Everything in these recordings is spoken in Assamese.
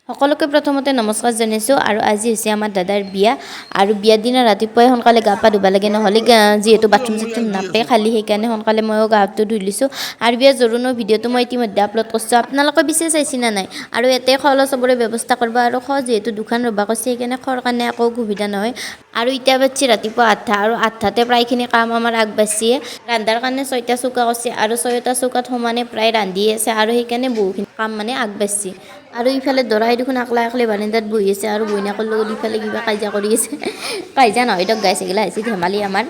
সকলোকে প্ৰথমতে নমস্কাৰ জনাইছোঁ আৰু আজি হৈছে আমাৰ দাদাৰ বিয়া আৰু বিয়াৰ দিনা ৰাতিপুৱাই সোনকালে গা পা ধুব লাগে নহ'লে যিহেতু বাথৰুম চাথৰুম নাপায় খালি সেইকাৰণে সোনকালে ময়ো গাটো ধুই লৈছোঁ আৰু বিয়াৰ জোৰোণৰ ভিডিঅ'টো মই ইতিমধ্যে আপলোড কৰিছোঁ আপোনালোকে পিছে চাইছি না নাই আৰু ইয়াতে খল চবৰে ব্যৱস্থা কৰিব আৰু যিহেতু দোকান ৰ'বা কৰিছে সেইকাৰণে খৰ কাৰণে একো সুবিধা নহয় আৰু এতিয়া বাচ্ছি ৰাতিপুৱা 8টা আৰু 8টাতে প্ৰায়খিনি কাম আমাৰ আগবাঢ়িছে ৰান্ধাৰ কাৰণে 6টা চৌকা কৰিছে আৰু 6টা চৌকাত সমানে প্ৰায় ৰান্ধি আছে আৰু সেইকাৰণে বহুখিনি কাম মানে আগবাঢ়িছে আৰু ইফালে দৰাই দেখোন আকলা আকলি বাৰান্দাত বহি আছে আৰু বইনাকৰ লগত ইফালে কিবা কাজিয়া কৰি আছে কাজিয়া নহয় দিয়ক গাইছে গিলা হৈছে ধেমালি আমাৰ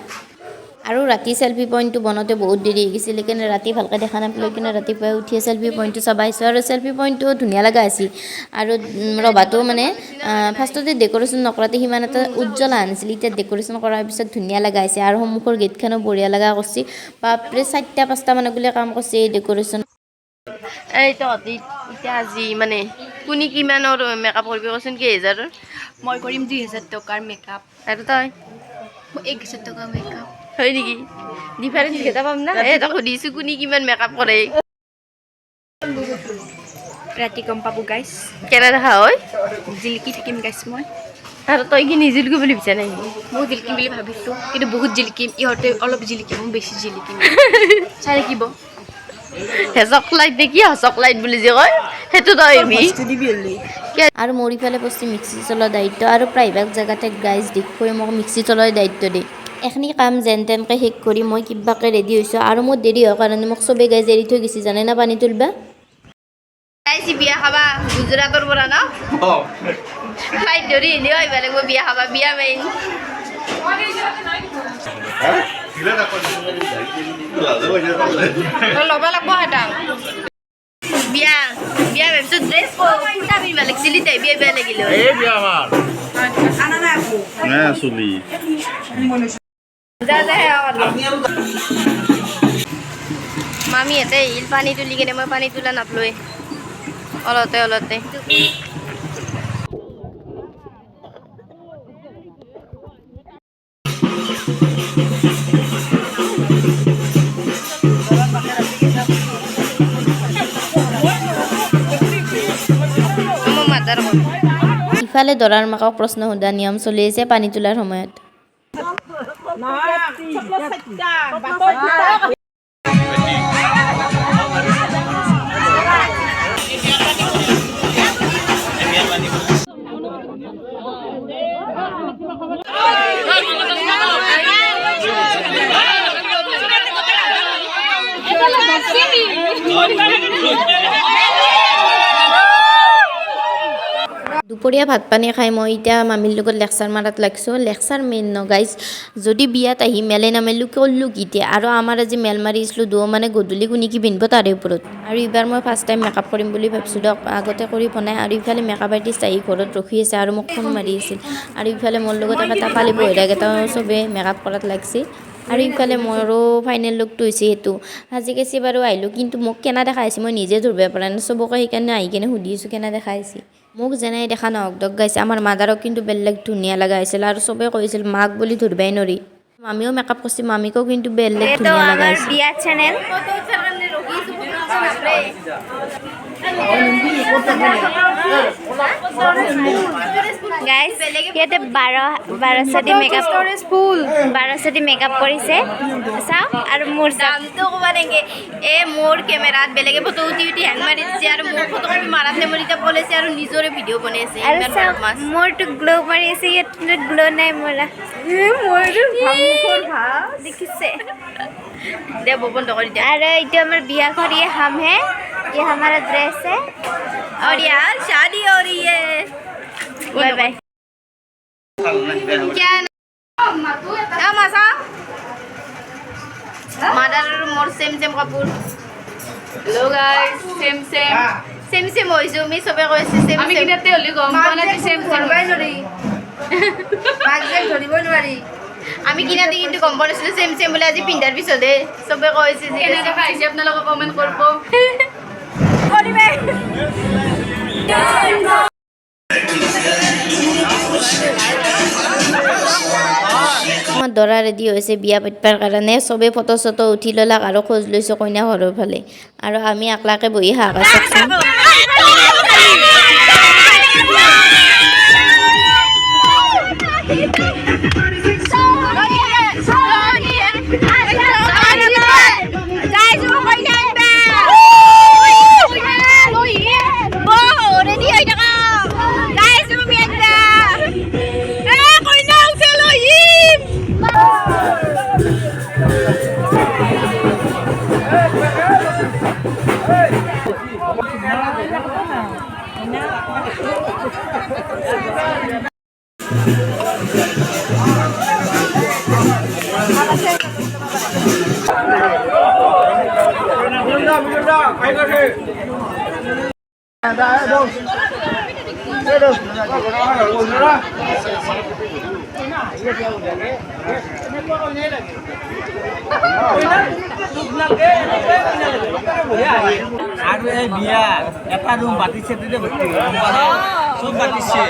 আৰু ৰাতি চেল্ফি পইণ্টটো বনাওঁতে বহুত দেৰি হৈ গৈছিল সেইকাৰণে ৰাতি ভালকৈ দেখা নাপালোঁ কিন্তু ৰাতিপুৱাই উঠিয়ে চেল্ফি পইণ্টটো চাব আহিছোঁ আৰু চেল্ফি পইণ্টটো ধুনীয়া লগা আছিল আৰু ৰভাটো মানে ফাৰ্ষ্টতে ডেক'ৰেশ্যন নকৰাতে সিমান এটা উজ্জ্বল অহা নাছিল এতিয়া ডেক'ৰেশ্যন কৰাৰ পিছত ধুনীয়া লগা হৈছে আৰু সন্মুখৰ গেটখনো বঢ়িয়া লগা কৰিছে বাপৰে 4টা 5টা মানক বোলে কাম কৰিছে এই ডেক'ৰেশ্যন এই তহঁতি এতিয়া আজি মানে কোনি কিমানৰ মেকআপ কৰিবি কচোন কেইহাজাৰৰ মই কৰিম 2000 টকাৰ মেকআপ আৰু তই 1000 টকা মেকআপ হয় নেকি ডিফাৰেঞ্চ কেইটা পাম না এই তই সুধিছোঁ কোনি কিমান মেকআপ কৰে ৰাতি গম পাব গাইছ কেনে দেখা হয় জিলিকি থাকিম গাইছ মই আৰু তই কি নিজিলগৈ বুলি ভাবিছা নাই মই জিলিকিম বুলি ভাবিছোঁ কিন্তু বহুত জিলিকিম ইহঁতে অলপ জিলিকিম মই বেছি জিলিকিম চাই থাকিব হেঁচক লাইট দেখি হচক লাইট বুলি যে কয় সেইটো তই আৰু মোৰ ইফালে পশ্চিম মিক্সি চলোৱাৰ দায়িত্ব আৰু প্ৰায়ভাগ জেগাতে গাইজ দেখুৱাই মোক মিক্সি চলোৱাৰ দায়িত্ব দিয়ে এখিনি কাম যেন তেনকৈ শেষ কৰি মই কিবাকৈ ৰেডি হৈছোঁ আৰু মোৰ দেৰি হোৱাৰ কাৰণে মোক চবেই গাইজ এৰি থৈ গৈছে জানে না পানী তুলবা আহিছি বিয়া খাবা গুজৰাটৰ পৰা ন ফ্লাইট ধৰি এনেও আহিব লাগিব বিয়া খাবা বিয়া মেইন ল'ব লাগিব এটা বিয়া বিয়া ভাবিছোঁ ড্ৰেছ কুৰ্তা পিন্ধিব লাগিছিল তাই বিয়া বিয়া লাগিলে যা যা মামীহঁতে আহিল পানী তুলি কিনে মই পানী তোলা নাপলোৱে অলতে অলতে ইফালে দৰাৰ মাকক প্ৰশ্ন সোধা নিয়ম চলি আছে পানী তোলাৰ সময়ত দুপৰীয়া ভাত পানী খাই মই এতিয়া মামীৰ লগত লেকচাৰ মাৰাত লাগিছোঁ লেকচাৰ মেইন ন গাইজ যদি বিয়াত আহি মেলে নামেলোঁ ক'ল্লো এতিয়া আৰু আমাৰ আজি মেল মাৰিছিলোঁ মানে গধূলি কোনে কি পিন্ধিব তাৰে ওপৰত আৰু এইবাৰ মই ফাৰ্ষ্ট টাইম মেকআপ কৰিম বুলি ভাবিছোঁ দিয়ক আগতে কৰি বনাই আৰু ইফালে মেকআপ আৰ্টিষ্ট আহি ঘৰত ৰখি আছে আৰু মোক ফোন মাৰি আছিল আৰু ইফালে মোৰ লগত এটা পালি বহিৰাকেইটাও চবেই মেকআপ কৰাত লাগিছে আৰু ইফালে মোৰো ফাইনেল লুকটো হৈছে সেইটো সাজি কাচি বাৰু আহিলোঁ কিন্তু মোক কেনে দেখা আহিছে মই নিজে ধৰিব পৰা নাই চবকে সেইকাৰণে আহি কিনে সুধি আছোঁ কেনে দেখা আহিছে মোক যেনাই দেখা নহওক দক গাইছে আমাৰ মাদাৰক কিন্তু বেলেগ ধুনীয়া লগা হৈছিল আৰু চবেই কৈছিল মাক বুলি ধৰিবাই নৰি মামীও মেকআপ কৰিছে মামীকো কিন্তু বেলেগ ধুনীয়া লগা হৈছে বিয়া চেনেল গাইজ ইয়াতে 12 মেকআপ কৰিছে চাওক আৰু মোৰ দামটো ক'ব নেকি এই মোৰ কেমেৰাত বেলেগে ফটো উঠি উঠি হেং মাৰি দিছে আৰু মোৰ ফটো কপি মাৰাতে মোৰ এতিয়া পলাইছে আৰু নিজৰে ভিডিঅ' বনাই আছে মোৰতো গ্ল' মাৰি আছে ইয়াত গ্ল' নাই মৰা দেখিছে दे वो बंद कर दे अरे इधर हमारे बिया हो रही है हम है ये हमारा ड्रेस है और यार शादी हो रही है बाय बाय क्या मासा mother more same same Kapoor hello guys same same same same होइছো আমি সবে কইছি সেম আমি কিনাতে হলি গম পানা যে সেম সেম বাই নৰি বাজে ধৰিব নোৱাৰি আমি কিনাতে কিন্তু গম পাইছিলো সেম সেম বলে আজি পিন্ধাৰ পিছতে সবে কৈছে যে কেনে দেখা আহিছে আপোনালোকে কমেন্ট কৰিব কৰিবে আমাৰ দৰা ৰেডি হৈছে বিয়া পাতিবৰ কাৰণে সবে ফটো চটো উঠি ললাক আৰু খোজ লৈছে কইনা ঘৰৰ ফালে আৰু আমি আকলাকে বহি হাক আছে আৰু এই বিয়া এটা ৰুম বাতিছে তেতিয়া ভৰ্তি চব বাতিছে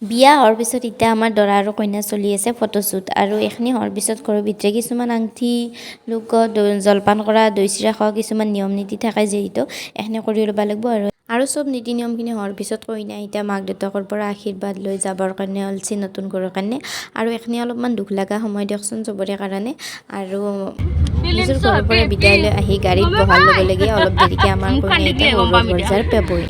বিয়া হোৱাৰ পিছত এতিয়া আমাৰ দৰা আৰু কইনা চলি আছে ফটোশ্বুট আৰু এইখিনি হোৱাৰ পিছত ঘৰৰ ভিতৰে কিছুমান আংঠি লগত জলপান কৰা দৈ চিৰা খোৱা কিছুমান নিয়ম নীতি থাকে যিহেতু এইখিনি কৰি ল'ব লাগিব আৰু চব নীতি নিয়মখিনি হোৱাৰ পিছত কইনা এতিয়া মাক দেউতাকৰ পৰা আশীৰ্বাদ লৈ যাবৰ কাৰণে ওলছি নতুন ঘৰৰ কাৰণে আৰু এইখিনি অলপমান দুখ লগা সময় দিয়কচোন চবৰে কাৰণে আৰু নিজৰ ঘৰৰ পৰা বিদায় লৈ আহি গাড়ীত বহাৰ লগে লগে অলপ দেৰিকৈ আমাৰ কইনা এতিয়া সৰুৰ বজাৰ পাবই।